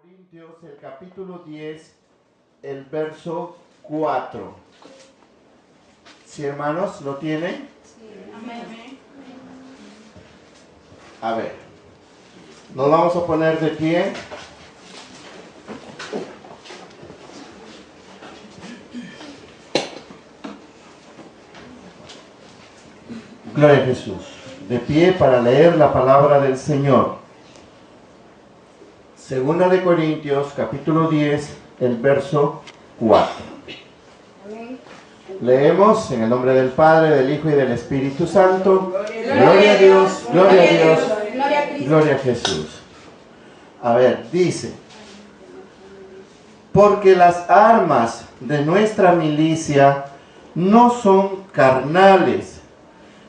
Corintios, el capítulo 10, el verso 4. ¿Sí, hermanos? ¿Lo tienen? Sí. Amén. A ver, nos vamos a poner de pie. Gloria a Jesús. De pie para leer la palabra del Señor. Segunda de Corintios, capítulo 10, el verso 4. Amén. Leemos en el nombre del Padre, del Hijo y del Espíritu Santo. Gloria a Dios, gloria a Dios, Gloria a Cristo. gloria a Jesús. A ver, dice: porque las armas de nuestra milicia no son carnales,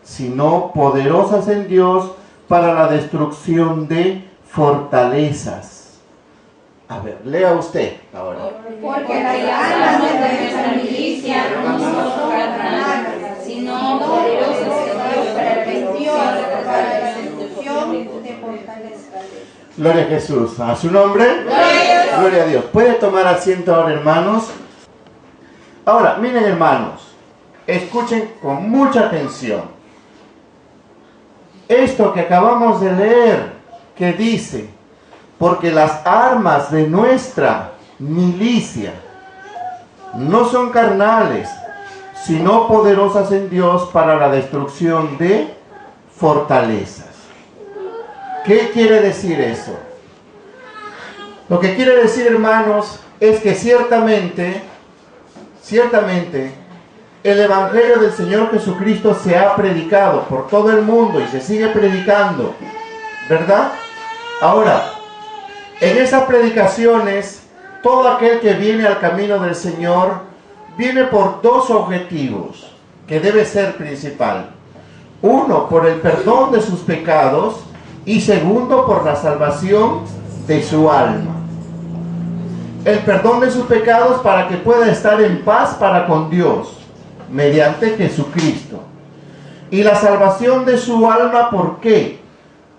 sino poderosas en Dios para la destrucción de fortalezas. A ver, lea usted ahora. Porque las armas de nuestra milicia no son carnales, sino poderosas en Dios para la destrucción de fortalezas. Gloria a Jesús. ¿A su nombre? Gloria a Dios. Gloria a Dios. ¿Puede tomar asiento ahora, hermanos? Ahora, miren, hermanos, escuchen con mucha atención. Esto que acabamos de leer, que dice: porque las armas de nuestra milicia no son carnales, sino poderosas en Dios para la destrucción de fortalezas. ¿Qué quiere decir eso? Lo que quiere decir, hermanos, es que ciertamente, el Evangelio del Señor Jesucristo se ha predicado por todo el mundo y se sigue predicando, ¿verdad? Ahora, en esas predicaciones, todo aquel que viene al camino del Señor viene por dos objetivos que debe ser principal. Uno, por el perdón de sus pecados, y segundo, por la salvación de su alma. El perdón de sus pecados para que pueda estar en paz para con Dios, mediante Jesucristo. Y la salvación de su alma, ¿por qué?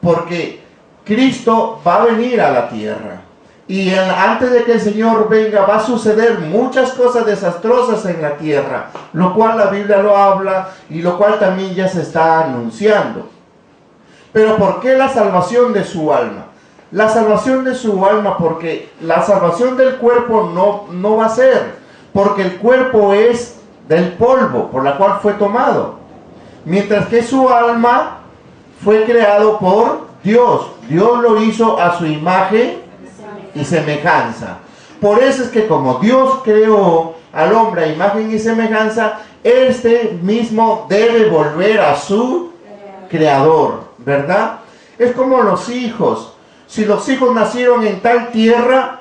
Porque Cristo va a venir a la tierra. Y antes de que el Señor venga, va a suceder muchas cosas desastrosas en la tierra, lo cual la Biblia lo habla y lo cual también ya se está anunciando. Pero ¿por qué la salvación de su alma? La salvación de su alma, porque la salvación del cuerpo no va a ser, porque el cuerpo es del polvo por la cual fue tomado, mientras que su alma fue creado por Dios. Dios lo hizo a su imagen y semejanza. Por eso es que como Dios creó al hombre a imagen y semejanza, este mismo debe volver a su creador, ¿verdad? Es como los hijos. Si los hijos nacieron en tal tierra,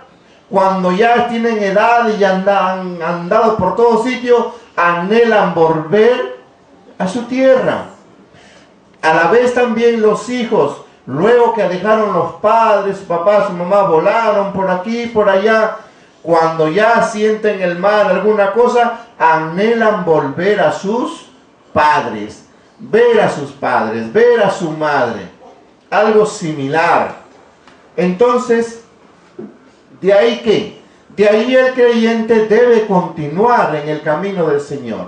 cuando ya tienen edad y ya han andado por todo sitio, anhelan volver a su tierra. A la vez también los hijos, luego que dejaron los padres, su papá, su mamá, volaron por aquí, por allá, cuando ya sienten el mal, alguna cosa, anhelan volver a sus padres, ver a sus padres, ver a su madre, algo similar. Entonces, ¿de ahí qué? De ahí el creyente debe continuar en el camino del Señor.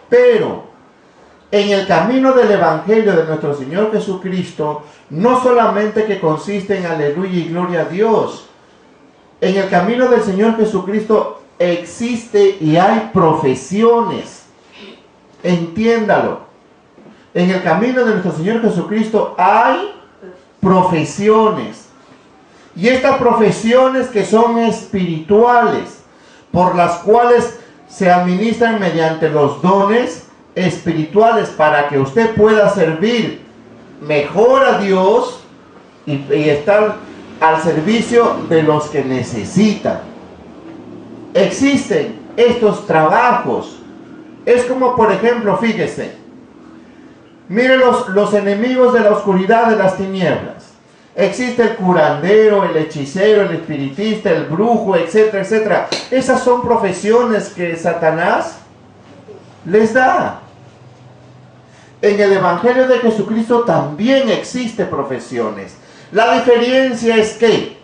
Pero en el camino del Evangelio de nuestro Señor Jesucristo, no solamente que consiste en aleluya y gloria a Dios. En el camino del Señor Jesucristo existe y hay profesiones. Entiéndalo. En el camino de nuestro Señor Jesucristo hay profesiones. Y estas profesiones que son espirituales, por las cuales se administran mediante los dones espirituales para que usted pueda servir mejor a Dios y estar al servicio de los que necesitan. Existen estos trabajos. Es como, por ejemplo, fíjese, miren los enemigos de la oscuridad, de las tinieblas. Existe el curandero, el hechicero, el espiritista, el brujo, etcétera, etcétera. Esas son profesiones que Satanás les da. En el Evangelio de Jesucristo también existe profesiones. La diferencia es que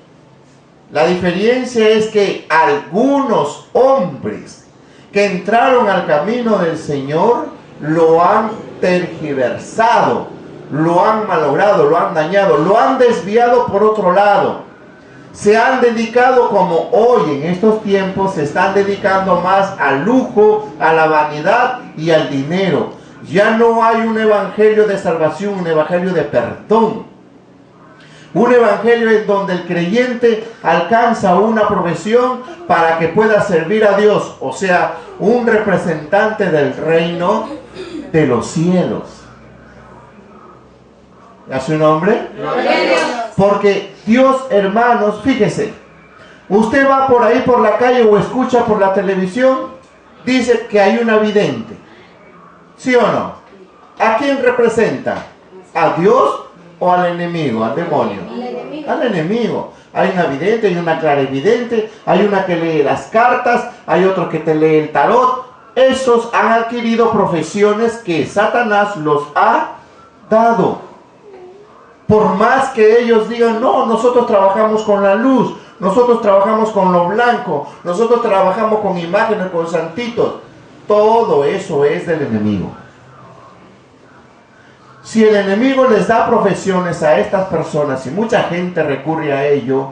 La diferencia es que algunos hombres que entraron al camino del Señor lo han tergiversado, lo han malogrado, lo han dañado, lo han desviado por otro lado. Se han dedicado, como hoy en estos tiempos, se están dedicando más al lujo, a la vanidad y al dinero. Ya no hay un evangelio de salvación, un evangelio de perdón. Un evangelio en donde el creyente alcanza una profesión para que pueda servir a Dios. O sea, un representante del reino de los cielos. ¿A su nombre? Porque Dios, hermanos, fíjese, usted va por ahí por la calle o escucha por la televisión, dice que hay una vidente. ¿Sí o no? ¿A quién representa? ¿A Dios o al enemigo, al demonio? Al enemigo. Hay una vidente, hay una clarividente, hay una que lee las cartas, hay otro que te lee el tarot. Esos han adquirido profesiones que Satanás los ha dado. Por más que ellos digan, no, nosotros trabajamos con la luz, nosotros trabajamos con lo blanco, nosotros trabajamos con imágenes, con santitos. Todo eso es del enemigo. Si el enemigo les da profesiones a estas personas y mucha gente recurre a ello,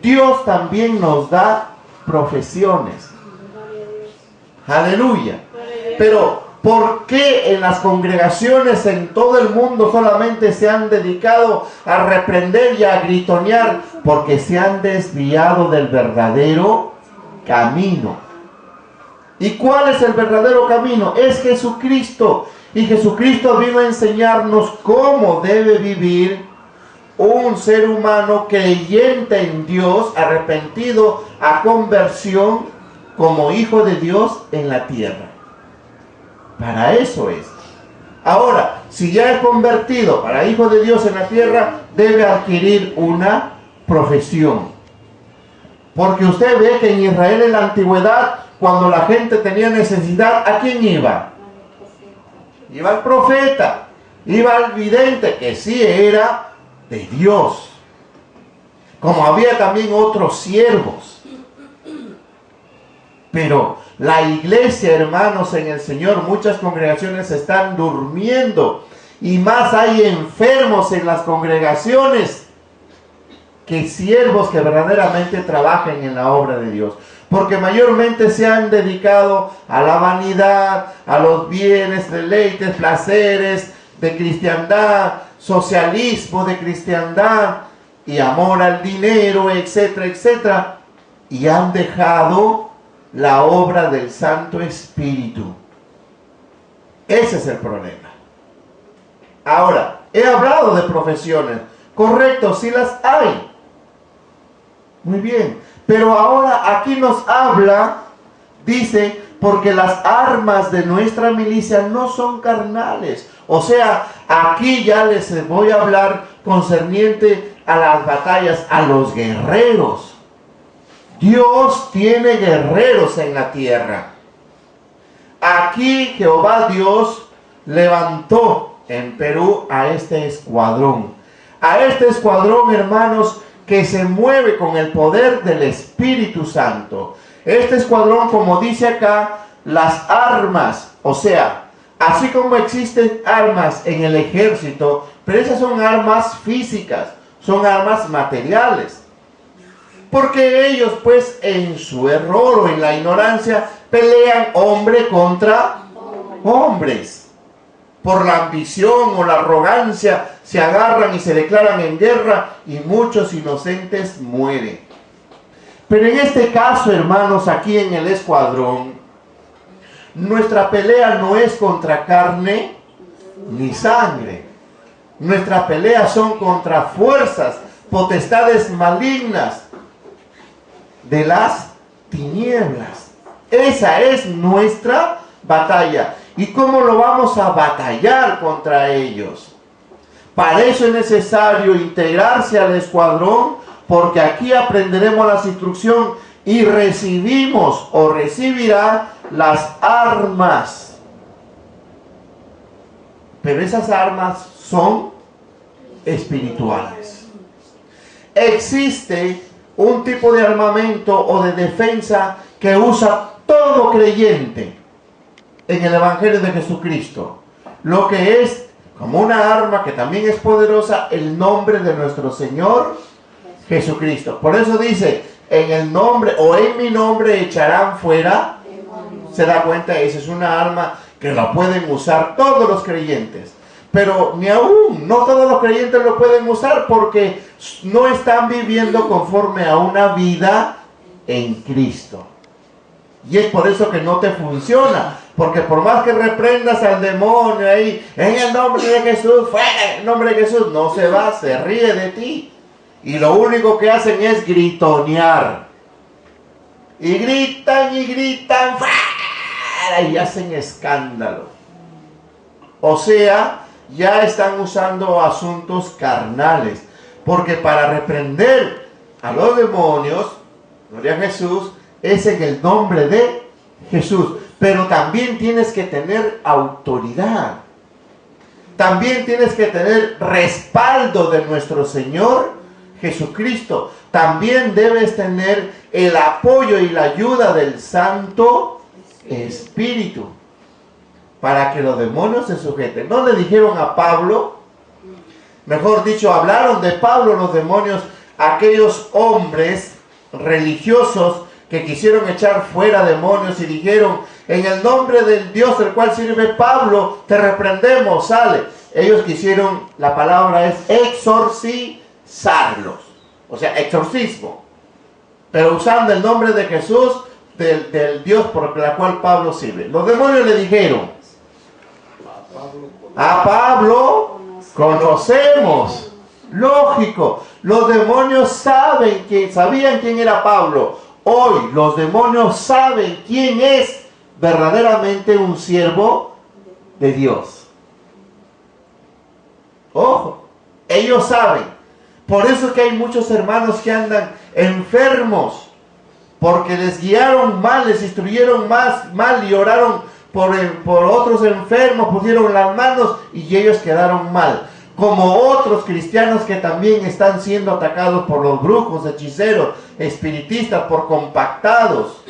Dios también nos da profesiones. Aleluya. Pero ¿por qué en las congregaciones en todo el mundo solamente se han dedicado a reprender y a gritonear? Porque se han desviado del verdadero camino. ¿Y cuál es el verdadero camino? Es Jesucristo. Y Jesucristo vino a enseñarnos cómo debe vivir un ser humano creyente en Dios, arrepentido a conversión como hijo de Dios en la tierra. Para eso es. Ahora, si ya es convertido para hijo de Dios en la tierra, debe adquirir una profesión. Porque usted ve que en Israel en la antigüedad, cuando la gente tenía necesidad, ¿a quién iba? Iba al profeta, iba al vidente, que sí era de Dios. Como había también otros siervos. Pero la iglesia, hermanos, en el Señor, muchas congregaciones están durmiendo. Y más hay enfermos en las congregaciones que siervos que verdaderamente trabajen en la obra de Dios. Porque mayormente se han dedicado a la vanidad, a los bienes, deleites, placeres de cristiandad, socialismo de cristiandad y amor al dinero, etcétera, etcétera. Y han dejado la obra del Santo Espíritu. Ese es el problema. Ahora, he hablado de profesiones. Correcto, sí las hay. Muy bien. Pero ahora aquí nos habla, dice, porque las armas de nuestra milicia no son carnales. O sea, aquí ya les voy a hablar concerniente a las batallas, a los guerreros. Dios tiene guerreros en la tierra. Aquí Jehová Dios levantó en Perú a este escuadrón. A este escuadrón, hermanos, que se mueve con el poder del Espíritu Santo. Este escuadrón, como dice acá, las armas, o sea, así como existen armas en el ejército, pero esas son armas físicas, son armas materiales. Porque ellos, pues, en su error o en la ignorancia, pelean hombre contra hombres. Por la ambición o la arrogancia, se agarran y se declaran en guerra y muchos inocentes mueren. Pero en este caso, hermanos, aquí en el escuadrón, nuestra pelea no es contra carne ni sangre. Nuestra pelea son contra fuerzas, potestades malignas de las tinieblas. Esa es nuestra batalla. ¿Y cómo lo vamos a batallar contra ellos? Para eso es necesario integrarse al escuadrón, porque aquí aprenderemos la instrucción y recibimos o recibirá las armas. Pero esas armas son espirituales. Existe un tipo de armamento o de defensa que usa todo creyente en el Evangelio de Jesucristo. Lo que es como una arma que también es poderosa, el nombre de nuestro Señor Jesucristo. Por eso dice, en el nombre o en mi nombre echarán fuera. Se da cuenta, esa es una arma que la pueden usar todos los creyentes. Pero ni aún, no todos los creyentes lo pueden usar porque no están viviendo conforme a una vida en Cristo. Y es por eso que no te funciona. Porque por más que reprendas al demonio ahí, en el nombre de Jesús, fuera, en el nombre de Jesús, no se va, se ríe de ti. Y lo único que hacen es gritonear. Y gritan, fuera, y hacen escándalo. O sea, ya están usando asuntos carnales. Porque para reprender a los demonios, gloria a Jesús, es en el nombre de Jesús. Pero también tienes que tener autoridad. También tienes que tener respaldo de nuestro Señor Jesucristo. También debes tener el apoyo y la ayuda del Santo Espíritu para que los demonios se sujeten. ¿No le dijeron a Pablo? Mejor dicho, hablaron de Pablo los demonios, aquellos hombres religiosos que quisieron echar fuera demonios y dijeron, en el nombre del Dios del cual sirve Pablo, te reprendemos, sale. Ellos quisieron, la palabra es exorcizarlos, o sea, exorcismo, pero usando el nombre de Jesús, del Dios por el cual Pablo sirve. Los demonios le dijeron, a Pablo conocemos. Lógico, los demonios sabían quién era Pablo. Hoy los demonios saben quién es verdaderamente un siervo de Dios. Ojo, ellos saben. Por eso es que hay muchos hermanos que andan enfermos, porque les guiaron mal, les instruyeron mal y oraron por otros enfermos, pusieron las manos y ellos quedaron mal. Como otros cristianos que también están siendo atacados por los brujos, hechiceros, espiritistas, por compactados.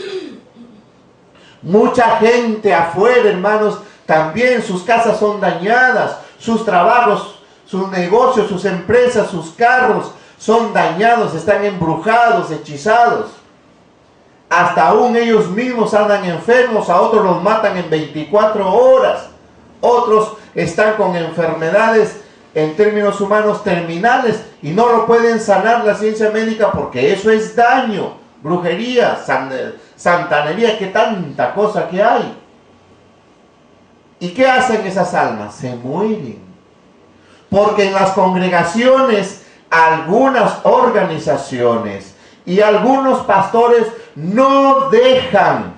Mucha gente afuera, hermanos, también sus casas son dañadas, sus trabajos, sus negocios, sus empresas, sus carros son dañados, están embrujados, hechizados. Hasta aún ellos mismos andan enfermos, a otros los matan en 24 horas. Otros están con enfermedades en términos humanos terminales y no lo pueden sanar la ciencia médica porque eso es daño, brujería, santanería, que tanta cosa que hay. ¿Y qué hacen esas almas? Se mueren. Porque en las congregaciones, algunas organizaciones y algunos pastores no dejan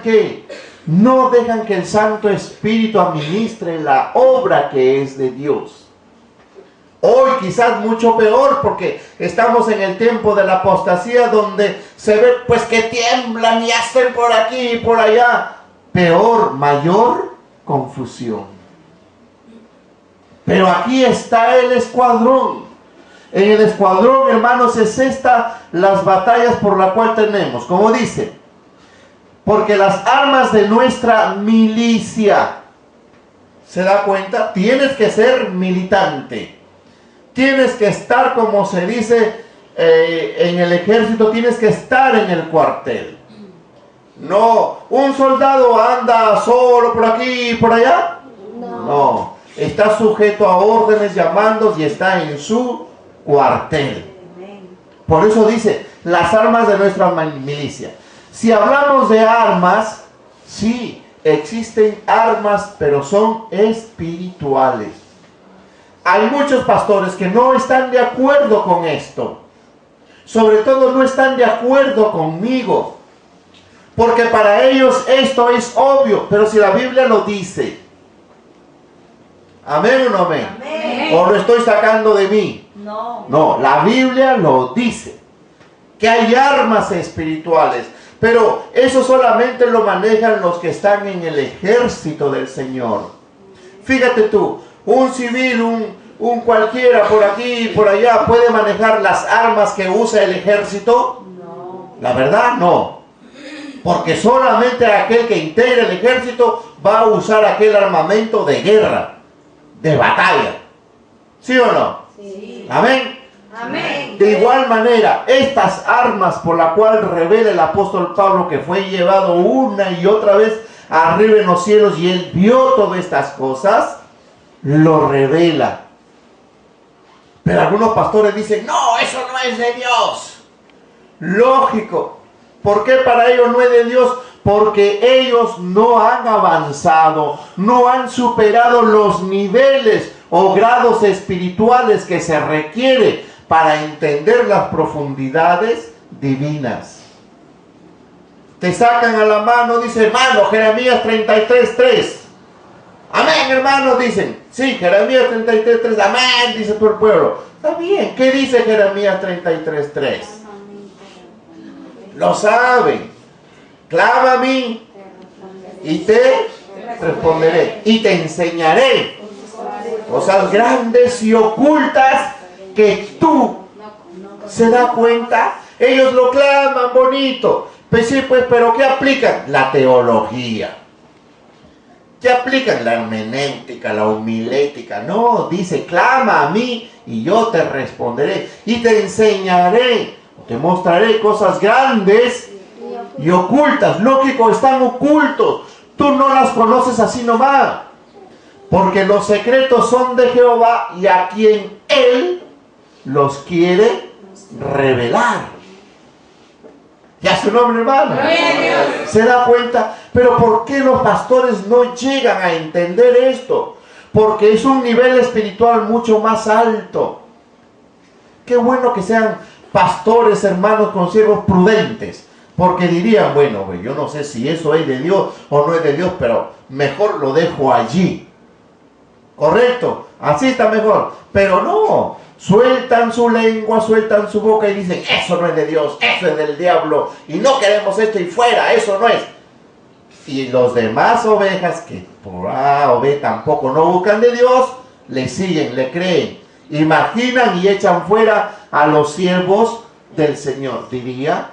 que el Santo Espíritu administre la obra que es de Dios. Hoy quizás mucho peor porque estamos en el tiempo de la apostasía donde se ve pues que tiemblan y hacen por aquí y por allá. Peor, mayor confusión. Pero aquí está el escuadrón. En el escuadrón, hermanos, es esta las batallas por la cual tenemos. Como dice, porque las armas de nuestra milicia, ¿se da cuenta? Tienes que ser militante. Tienes que estar, como se dice en el ejército, tienes que estar en el cuartel. No, un soldado anda solo por aquí y por allá. No, está sujeto a órdenes, llamandos y está en su cuartel. Por eso dice, las armas de nuestra milicia. Si hablamos de armas, sí, existen armas, pero son espirituales. Hay muchos pastores que no están de acuerdo con esto. Sobre todo no están de acuerdo conmigo. Porque para ellos esto es obvio, pero si la Biblia lo dice. ¿Amén o no amén? Amén. ¿O lo estoy sacando de mí? No. No, la Biblia lo dice. Que hay armas espirituales. Pero eso solamente lo manejan los que están en el ejército del Señor. Fíjate tú, un civil, un cualquiera por aquí y por allá puede manejar las armas que usa el ejército? No. La verdad, no. Porque solamente aquel que integra el ejército va a usar aquel armamento de guerra, de batalla. ¿Sí o no? Sí. Amén. Amén. De igual manera, estas armas por la cual revela el apóstol Pablo, que fue llevado una y otra vez arriba en los cielos y él vio todas estas cosas, lo revela. Pero algunos pastores dicen, no, eso no es de Dios. Lógico. ¿Por qué para ellos no es de Dios? Porque ellos no han avanzado, no han superado los niveles o grados espirituales que se requiere para entender las profundidades divinas. Te sacan a la mano, dice hermano, Jeremías 33:3. Amén, hermanos, dicen. Sí, Jeremías 33:3. Amén, dice todo el pueblo. Está bien. ¿Qué dice Jeremías 33:3? Lo saben. Clama a mí y te responderé. Y te enseñaré cosas grandes y ocultas que tú se da cuenta. Ellos lo claman bonito. Pues sí, pues, pero ¿qué aplican? La teología. ¿Qué aplican? La hermenéutica, la homilética. No, dice, clama a mí y yo te responderé. Y te enseñaré, te mostraré cosas grandes y ocultas. Lógico, están ocultos. Tú no las conoces así nomás. Porque los secretos son de Jehová y a quien Él los quiere revelar. Ya su nombre, hermano. ¿Se da cuenta? Pero ¿por qué los pastores no llegan a entender esto? Porque es un nivel espiritual mucho más alto. Qué bueno que sean pastores, hermanos, consiervos prudentes. Porque dirían, bueno, yo no sé si eso es de Dios o no es de Dios, pero mejor lo dejo allí. ¿Correcto? Así está mejor. Pero no. Sueltan su lengua, sueltan su boca y dicen, eso no es de Dios, eso es del diablo, y no queremos esto y fuera, eso no es. Y los demás ovejas que por A o B tampoco no buscan de Dios, le siguen, le creen, imaginan y echan fuera a los siervos del Señor. Diría,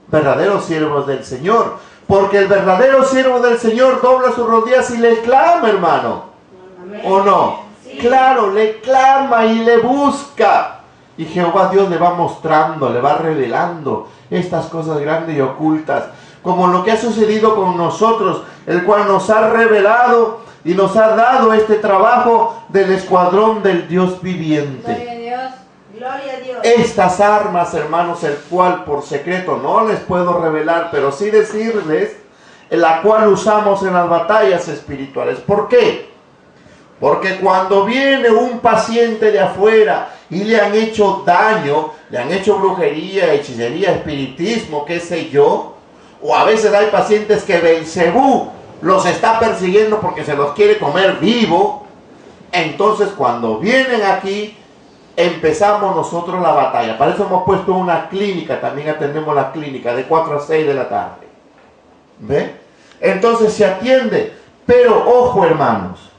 verdaderos siervos del Señor, porque el verdadero siervo del Señor dobla sus rodillas y le clama, hermano. ¿O no? Claro, le clama y le busca. Y Jehová Dios le va mostrando, le va revelando estas cosas grandes y ocultas. Como lo que ha sucedido con nosotros, el cual nos ha revelado y nos ha dado este trabajo del escuadrón del Dios viviente. Gloria a Dios. Gloria a Dios. Estas armas, hermanos, el cual por secreto no les puedo revelar, pero sí decirles, la cual usamos en las batallas espirituales. ¿Por qué? Porque cuando viene un paciente de afuera y le han hecho daño, le han hecho brujería, hechicería, espiritismo, qué sé yo, o a veces hay pacientes que Belcebú los está persiguiendo porque se los quiere comer vivo, entonces cuando vienen aquí, empezamos nosotros la batalla. Para eso hemos puesto una clínica, también atendemos la clínica de 4 a 6 de la tarde. ¿Ve? Entonces se atiende, pero ojo, hermanos.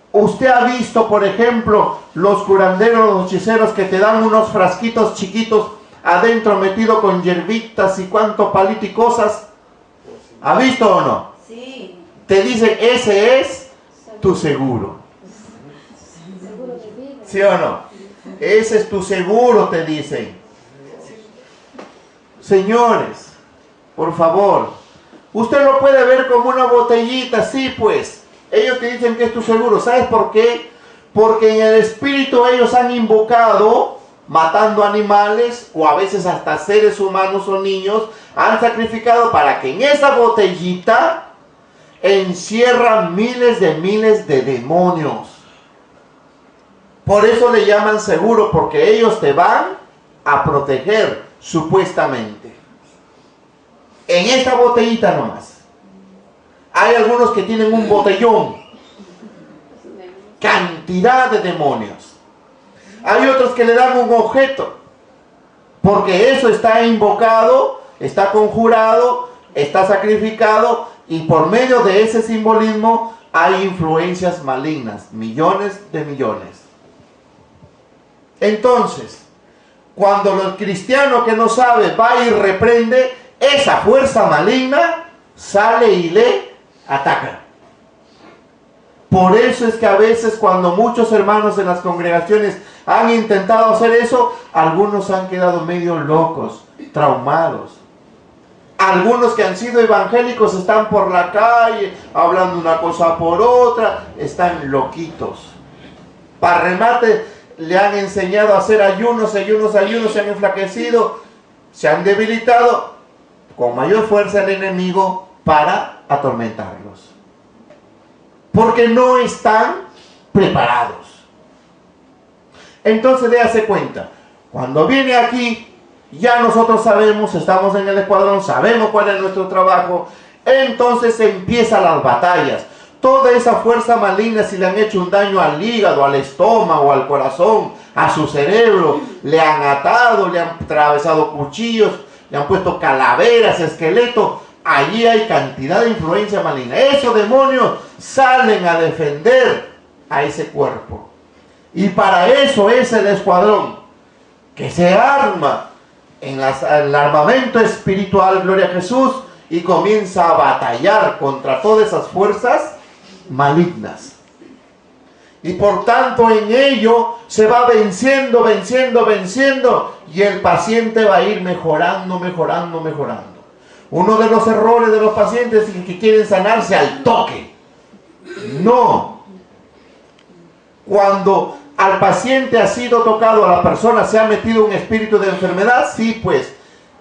Usted ha visto, por ejemplo, los curanderos, los hechiceros que te dan unos frasquitos chiquitos adentro metido con hierbitas y cuánto palito y cosas. ¿Ha visto o no? Sí. Te dicen, ese es tu seguro. ¿Sí o no? Ese es tu seguro, te dicen. Señores, por favor, usted lo puede ver como una botellita, sí pues. Ellos te dicen que es tu seguro. ¿Sabes por qué? Porque en el espíritu ellos han invocado, matando animales, o a veces hasta seres humanos o niños, han sacrificado para que en esa botellita encierran miles de demonios. Por eso le llaman seguro, porque ellos te van a proteger, supuestamente. En esta botellita nomás. Hay algunos que tienen un botellón. Cantidad de demonios. Hay otros que le dan un objeto. Porque eso está invocado, está conjurado, está sacrificado. Y por medio de ese simbolismo hay influencias malignas. Millones de millones. Entonces, cuando el cristiano que no sabe va y reprende, esa fuerza maligna sale y le ataca. Por eso es que a veces cuando muchos hermanos en las congregaciones han intentado hacer eso, algunos han quedado medio locos, traumados. Algunos que han sido evangélicos están por la calle hablando una cosa por otra, están loquitos. Para remate, le han enseñado a hacer ayunos, se han enflaquecido, se han debilitado, con mayor fuerza el enemigo para atormentarlos. Porque no están preparados. Entonces déjase cuenta, cuando viene aquí, ya nosotros sabemos, estamos en el escuadrón, sabemos cuál es nuestro trabajo, entonces empiezan las batallas. Toda esa fuerza maligna, si le han hecho un daño al hígado, al estómago, al corazón, a su cerebro, le han atado, le han atravesado cuchillos, le han puesto calaveras, esqueletos, allí hay cantidad de influencia maligna. Esos demonios salen a defender a ese cuerpo. Y para eso es el escuadrón, que se arma en el armamento espiritual, gloria a Jesús, y comienza a batallar contra todas esas fuerzas malignas. Y por tanto en ello se va venciendo, y el paciente va a ir mejorando. Uno de los errores de los pacientes es que quieren sanarse al toque. No. Cuando al paciente ha sido tocado, a la persona se ha metido un espíritu de enfermedad, sí, pues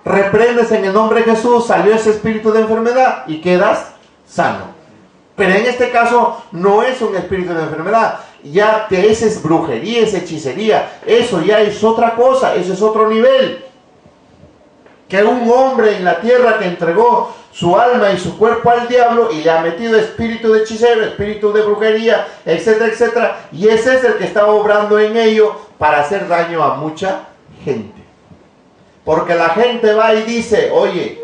reprendes en el nombre de Jesús, salió ese espíritu de enfermedad y quedas sano. Pero en este caso no es un espíritu de enfermedad, ya que esa es brujería, es hechicería, eso ya es otra cosa, eso es otro nivel. Que un hombre en la tierra que entregó su alma y su cuerpo al diablo y le ha metido espíritu de hechicero, espíritu de brujería, etcétera, etcétera, y ese es el que está obrando en ello para hacer daño a mucha gente. Porque la gente va y dice, oye,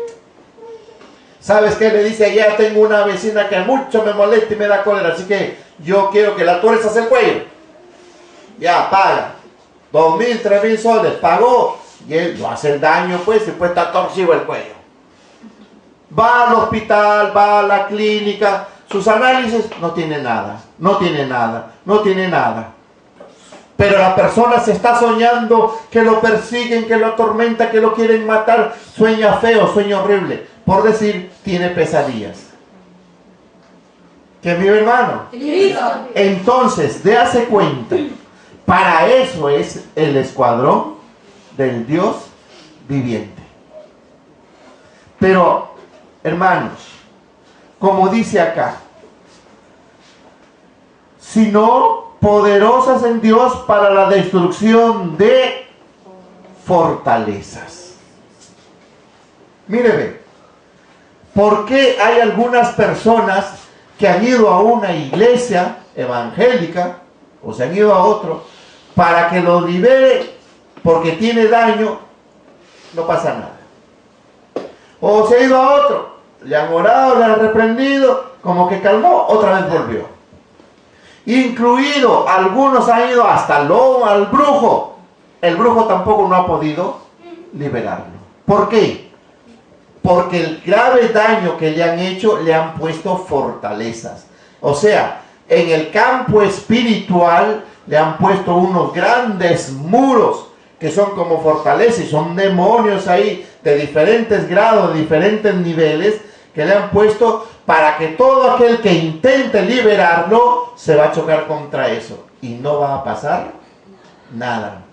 ¿sabes qué? Le dice, ya tengo una vecina que mucho me molesta y me da cólera, así que yo quiero que la tuerzas el cuello. Ya, paga. 2.000, 3.000 soles, pagó. Y él no hace el daño, pues, después está torcido el cuello. Va al hospital, va a la clínica, sus análisis, no tiene nada. Pero la persona se está soñando que lo persiguen, que lo atormentan, que lo quieren matar, sueña feo, sueña horrible. Por decir, tiene pesadillas. ¿Qué, mi hermano? Entonces, déjase cuenta, para eso es el escuadrón del Dios viviente. Pero, hermanos, como dice acá, sino poderosas en Dios para la destrucción de fortalezas. Míreme, ¿por qué hay algunas personas que han ido a una iglesia evangélica o se han ido a otro para que los libere porque tiene daño? No pasa nada. O se ha ido a otro, le han orado, le han reprendido, como que calmó, otra vez volvió. Incluido, algunos han ido hasta al brujo. El brujo tampoco no ha podido liberarlo. ¿Por qué? Porque el grave daño que le han hecho, le han puesto fortalezas. O sea, en el campo espiritual le han puesto unos grandes muros que son como fortalezas y son demonios ahí de diferentes grados, de diferentes niveles, que le han puesto para que todo aquel que intente liberarlo se va a chocar contra eso y no va a pasar nada.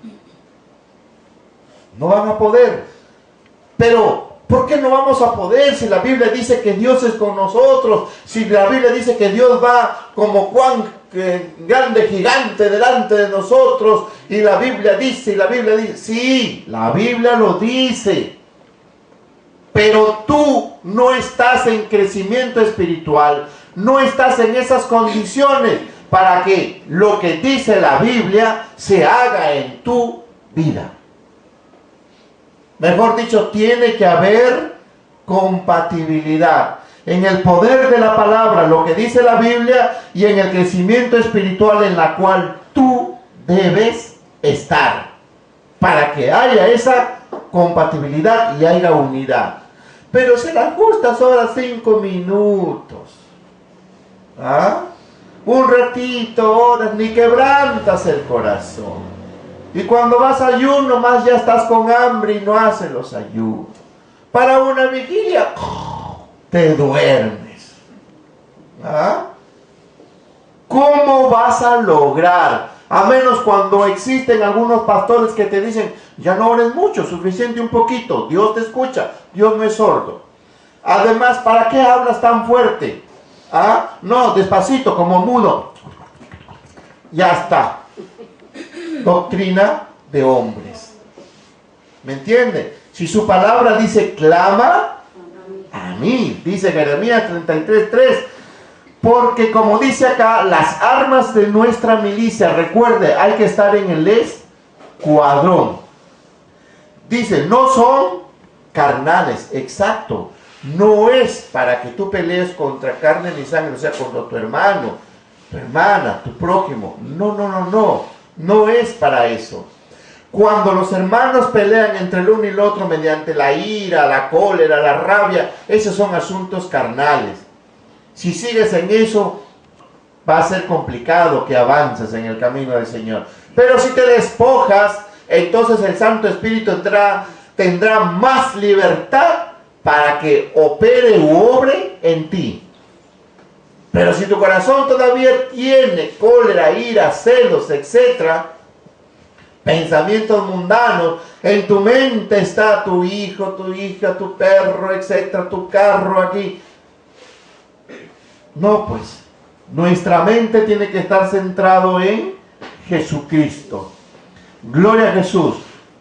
No van a poder. Pero ¿por qué no vamos a poder si la Biblia dice que Dios es con nosotros? Si la Biblia dice que Dios va como Juan grande gigante delante de nosotros, y la Biblia dice, sí, la Biblia lo dice, pero tú no estás en crecimiento espiritual, no estás en esas condiciones para que lo que dice la Biblia se haga en tu vida. Mejor dicho, tiene que haber compatibilidad en el poder de la palabra, lo que dice la Biblia, y en el crecimiento espiritual en la cual tú debes estar. para que haya esa compatibilidad y haya unidad. Pero se las justas ahora 5 minutos. ¿Ah? Un ratito, horas, ni quebrantas el corazón. Y cuando vas a ayuno, más ya estás con hambre y no haces los ayunos. Para una vigilia, te duermes. ¿Ah? ¿Cómo vas a lograr? A menos cuando existen algunos pastores que te dicen, ya no ores mucho, suficiente un poquito, Dios te escucha, Dios no es sordo. Además, ¿para qué hablas tan fuerte? ¿Ah? No, despacito, como mudo. Ya está. Doctrina de hombres. ¿Me entiende? Si su palabra dice, clama a mí, dice Jeremías 33:3. Porque como dice acá, las armas de nuestra milicia, recuerde, hay que estar en el escuadrón. Dice, no son carnales, exacto. No es para que tú pelees contra carne ni sangre, o sea, contra tu hermano, tu hermana, tu prójimo. No, no, no, no. No es para eso. Cuando los hermanos pelean entre el uno y el otro mediante la ira, la cólera, la rabia, esos son asuntos carnales. Si sigues en eso, va a ser complicado que avances en el camino del Señor. Pero si te despojas, entonces el Santo Espíritu tendrá más libertad para que opere u obre en ti. Pero si tu corazón todavía tiene cólera, ira, celos, etc., pensamientos mundanos, en tu mente está tu hijo, tu hija, tu perro, etc., tu carro aquí. No, pues, nuestra mente tiene que estar centrado en Jesucristo. Gloria a Jesús.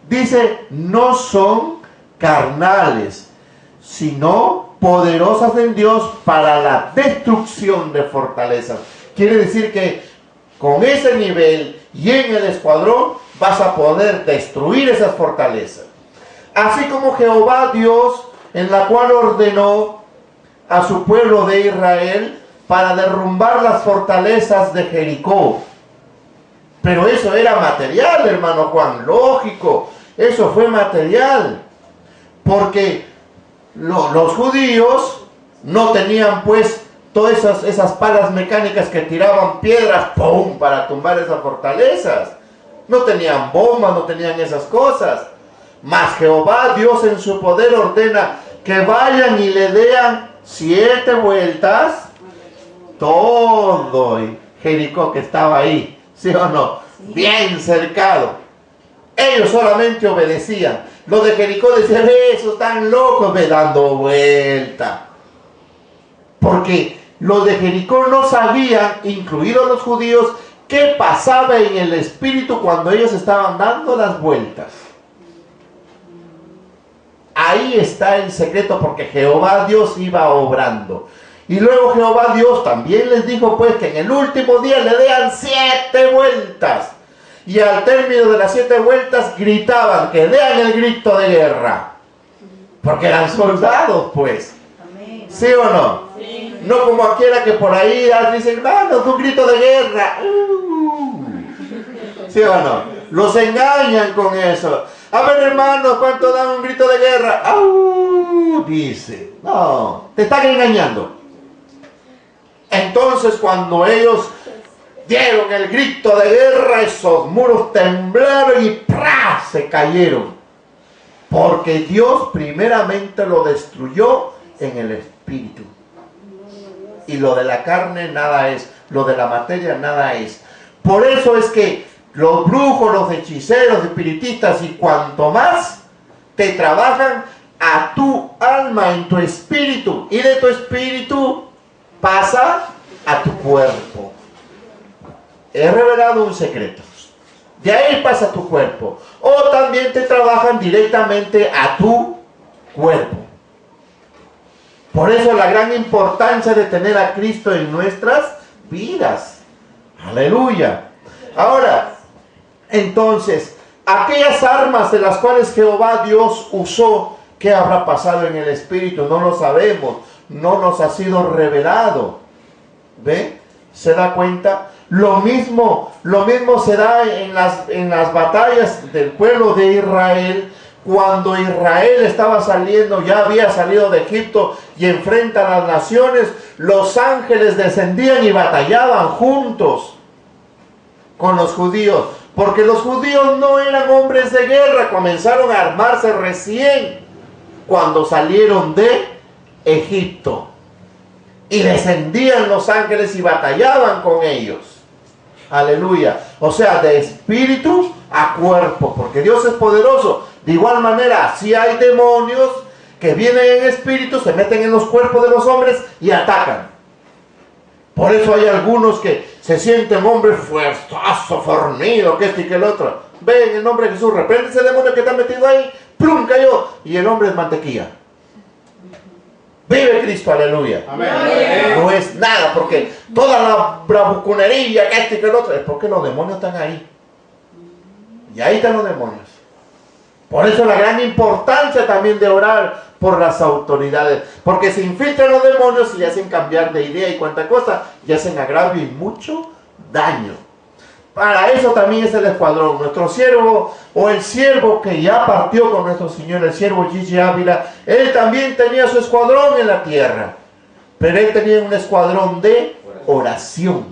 Dice, no son carnales, sino poderosas en Dios para la destrucción de fortalezas. Quiere decir que con ese nivel y en el escuadrón vas a poder destruir esas fortalezas. Así como Jehová Dios, en la cual ordenó a su pueblo de Israel para derrumbar las fortalezas de Jericó. Pero eso era material, hermano Juan, lógico, eso fue material, porque los judíos no tenían pues todas esas palas mecánicas que tiraban piedras, ¡pum!, para tumbar esas fortalezas. No tenían bombas, no tenían esas cosas. Mas Jehová Dios en su poder ordena que vayan y le den 7 vueltas todo Jericó que estaba ahí, ¿sí o no? Sí. Bien cercado. Ellos solamente obedecían. Los de Jericó decían, esos están locos, me dando vuelta. Porque los de Jericó no sabían, incluidos los judíos, qué pasaba en el espíritu cuando ellos estaban dando las vueltas. Ahí está el secreto, porque Jehová Dios iba obrando. Y luego Jehová Dios también les dijo pues que en el último día le den 7 vueltas. Y al término de las 7 vueltas gritaban, que den el grito de guerra. Porque eran soldados pues. Amén. ¿Sí o no? Sí. No como aquella que por ahí dicen, hermanos, un grito de guerra. ¿Sí o no? Los engañan con eso. A ver, hermanos, ¿cuánto dan un grito de guerra? Dice. No, te están engañando. Entonces cuando ellos dieron el grito de guerra, esos muros temblaron y ¡prá!, se cayeron. Porque Dios primeramente lo destruyó en el espíritu. Y lo de la carne nada es, lo de la materia nada es. Por eso es que los brujos, los hechiceros, espiritistas y cuanto más te trabajan a tu alma, en tu espíritu, y de tu espíritu pasa a tu cuerpo. He revelado un secreto. De ahí pasa a tu cuerpo. O también te trabajan directamente a tu cuerpo. Por eso la gran importancia de tener a Cristo en nuestras vidas. Aleluya. Ahora, entonces, aquellas armas de las cuales Jehová Dios usó, ¿qué habrá pasado en el espíritu? No lo sabemos. No nos ha sido revelado. ¿Ve? ¿Se da cuenta? Lo mismo se da en las batallas del pueblo de Israel. Cuando Israel estaba saliendo, ya había salido de Egipto y enfrenta a las naciones, los ángeles descendían y batallaban juntos con los judíos. Porque los judíos no eran hombres de guerra, comenzaron a armarse recién cuando salieron de Egipto. Y descendían los ángeles y batallaban con ellos. Aleluya. O sea, de espíritu a cuerpo, porque Dios es poderoso. De igual manera, si hay demonios que vienen en espíritu, se meten en los cuerpos de los hombres y atacan. Por eso hay algunos que se sienten hombres fuerzazo, fornido, que esto y que el otro. Ven, en el nombre de Jesús, reprende ese demonio que está metido ahí, plum, cayó. Y el hombre es mantequilla. Vive Cristo, aleluya. Amén. No es nada, porque toda la bravuconería, que esto y que el otro, es porque los demonios están ahí. Y ahí están los demonios. Por eso la gran importancia también de orar por las autoridades. Porque se infiltran los demonios y hacen cambiar de idea y cuánta cosa, y hacen agravio y mucho daño. Para eso también es el escuadrón. Nuestro siervo, o el siervo que ya partió con nuestro Señor, el siervo Gigi Ávila, él también tenía su escuadrón en la tierra. Pero él tenía un escuadrón de oración.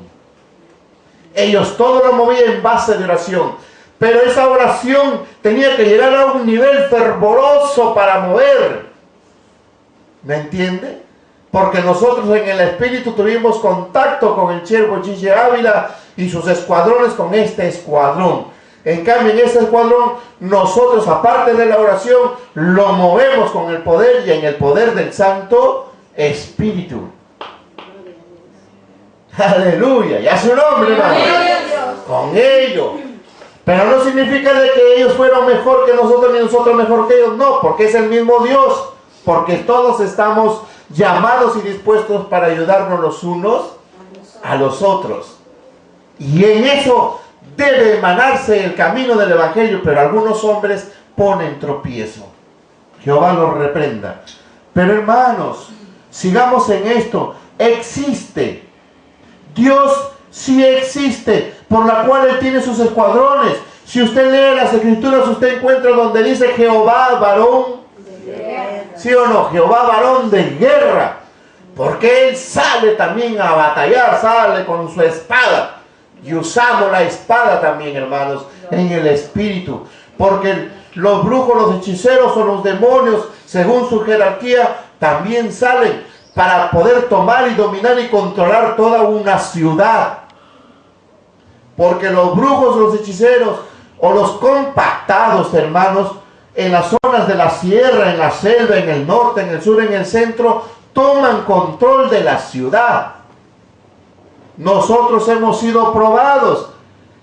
Ellos todo lo movían en base de oración. Pero esa oración tenía que llegar a un nivel fervoroso para mover. ¿Me entiende? Porque nosotros en el espíritu tuvimos contacto con el siervo Gigi Ávila y sus escuadrones con este escuadrón. En cambio, en este escuadrón, nosotros, aparte de la oración, lo movemos con el poder y en el poder del Santo Espíritu. Aleluya. Y a su nombre, hermano. Con ellos. Pero no significa de que ellos fueron mejor que nosotros ni nosotros mejor que ellos. No, porque es el mismo Dios. Porque todos estamos llamados y dispuestos para ayudarnos los unos a los otros. Y en eso debe emanarse el camino del Evangelio. Pero algunos hombres ponen tropiezo. Jehová los reprenda. Pero hermanos, sigamos en esto. Existe. Dios sí existe, por la cual Él tiene sus escuadrones. Si usted lee las Escrituras, usted encuentra donde dice Jehová varón de guerra. ¿Sí o no? Jehová varón de guerra. Porque Él sale también a batallar, sale con su espada. Y usamos la espada también, hermanos, en el espíritu. Porque los brujos, los hechiceros o los demonios, según su jerarquía, también salen para poder tomar y dominar y controlar toda una ciudad. Porque los brujos, los hechiceros o los compactados, hermanos, en las zonas de la sierra, en la selva, en el norte, en el sur, en el centro, toman control de la ciudad. Nosotros hemos sido probados.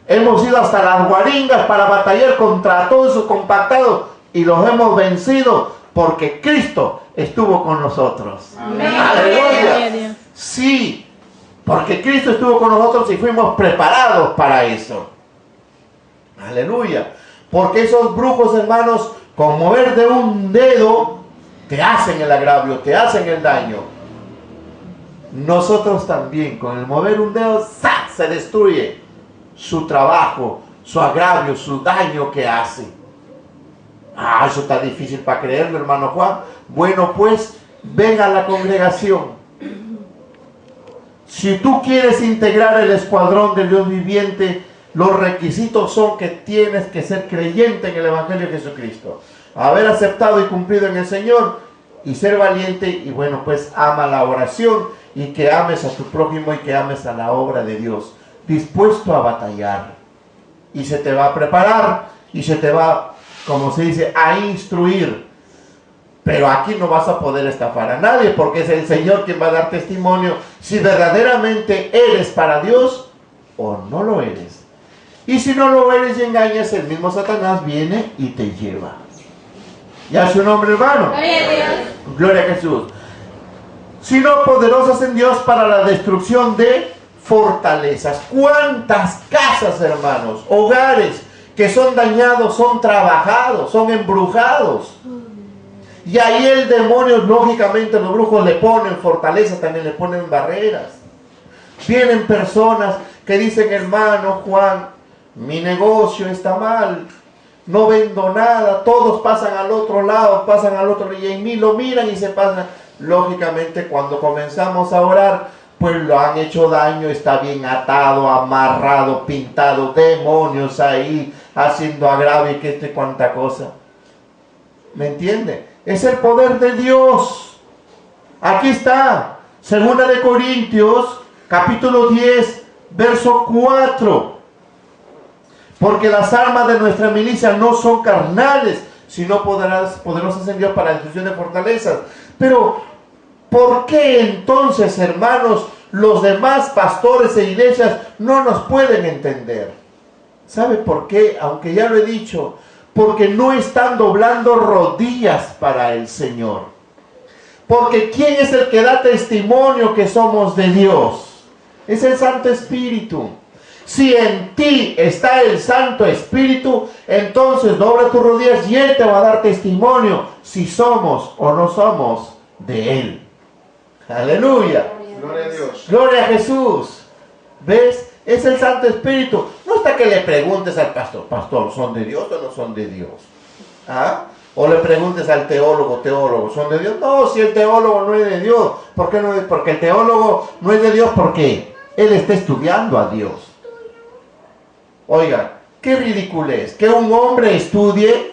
Hemos ido hasta las guaringas para batallar contra todos esos compactados y los hemos vencido porque Cristo estuvo con nosotros. Amén. Aleluya. Sí, porque Cristo estuvo con nosotros y fuimos preparados para eso. Aleluya. Porque esos brujos, hermanos, con mover de un dedo, te hacen el agravio, te hacen el daño. Nosotros también, con el mover un dedo, ¡zas!, se destruye su trabajo, su agravio, su daño que hace. Ah, eso está difícil para creerlo, hermano Juan. Bueno, pues, ven a la congregación. Si tú quieres integrar el escuadrón del Dios viviente, los requisitos son que tienes que ser creyente en el Evangelio de Jesucristo, haber aceptado y cumplido en el Señor y ser valiente, y bueno, pues ama la oración y que ames a tu prójimo y que ames a la obra de Dios, dispuesto a batallar, y se te va a preparar y se te va, como se dice, a instruir. Pero aquí no vas a poder estafar a nadie, porque es el Señor quien va a dar testimonio si verdaderamente eres para Dios o no lo eres. Y si no lo eres y engañas, el mismo Satanás viene y te lleva. ¿Ya su nombre, hermano? Gloria a Dios. Gloria a Jesús. Sino poderosas en Dios para la destrucción de fortalezas. ¿Cuántas casas, hermanos, hogares que son dañados, son trabajados, son embrujados? Y ahí el demonio, lógicamente, los brujos le ponen fortalezas, también le ponen barreras. Vienen personas que dicen, hermano Juan, mi negocio está mal, no vendo nada, todos pasan al otro lado, pasan al otro lado, y en mí lo miran y se pasan. Lógicamente, cuando comenzamos a orar, pues lo han hecho daño, está bien atado, amarrado, pintado, demonios ahí, haciendo agravio y que este cuanta cosa. ¿Me entiende? Es el poder de Dios. Aquí está, 2 de Corintios, capítulo 10, verso 4. Porque las armas de nuestra milicia no son carnales, sino poderosas en Dios para la destrucción de fortalezas. Pero, ¿por qué entonces, hermanos, los demás pastores e iglesias no nos pueden entender? ¿Sabe por qué? Aunque ya lo he dicho, porque no están doblando rodillas para el Señor. Porque ¿quién es el que da testimonio que somos de Dios? Es el Santo Espíritu. Si en ti está el Santo Espíritu, entonces dobla tus rodillas y Él te va a dar testimonio si somos o no somos de Él. Aleluya. Gloria a Dios. Gloria a Jesús. ¿Ves? Es el Santo Espíritu. No está que le preguntes al pastor, pastor, ¿son de Dios o no son de Dios? ¿Ah? O le preguntes al teólogo, ¿son de Dios? No, si el teólogo no es de Dios. ¿Por qué no es? Porque el teólogo no es de Dios porque él está estudiando a Dios. Oiga, qué ridiculez que un hombre estudie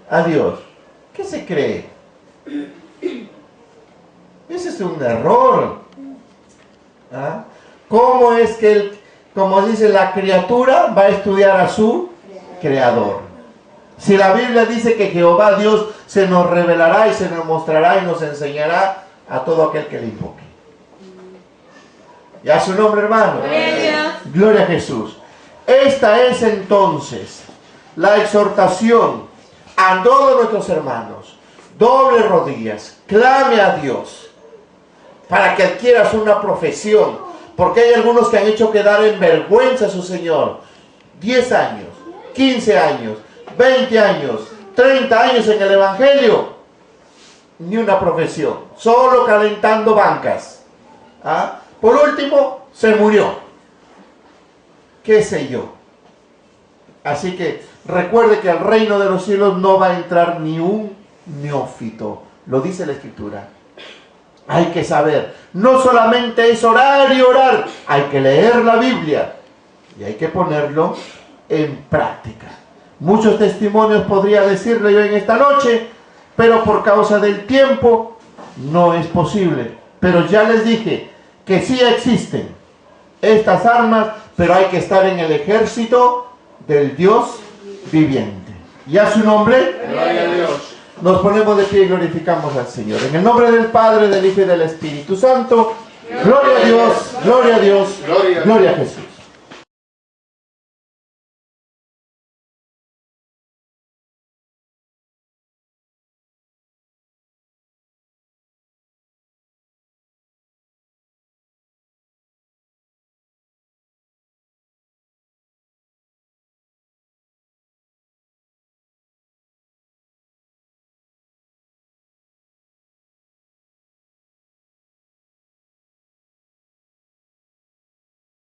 a Dios. ¿Qué se cree? Ese es un error. ¿Ah? ¿Cómo es que, como dice, la criatura va a estudiar a su creador? Si la Biblia dice que Jehová Dios se nos revelará y se nos mostrará y nos enseñará a todo aquel que le invoque. ¿Y a su nombre, hermano? Gloria a Jesús. Esta es entonces la exhortación a todos nuestros hermanos. Doble rodillas, clame a Dios para que adquieras una profesión, porque hay algunos que han hecho quedar en vergüenza a su Señor. 10 años, 15 años, 20 años, 30 años en el Evangelio, ni una profesión, solo calentando bancas. ¿Ah? Por último, se murió. ¿Qué sé yo? Así que recuerde que al reino de los cielos no va a entrar ni un neófito. Lo dice la Escritura. Hay que saber, no solamente es orar y orar, hay que leer la Biblia y hay que ponerlo en práctica. Muchos testimonios podría decirle yo en esta noche, pero por causa del tiempo no es posible. Pero ya les dije que sí existen estas armas, pero hay que estar en el ejército del Dios viviente. ¿Y a su nombre? Gloria a Dios. Nos ponemos de pie y glorificamos al Señor. En el nombre del Padre, del Hijo y del Espíritu Santo. Gloria a Dios, gloria a Dios, gloria a Jesús.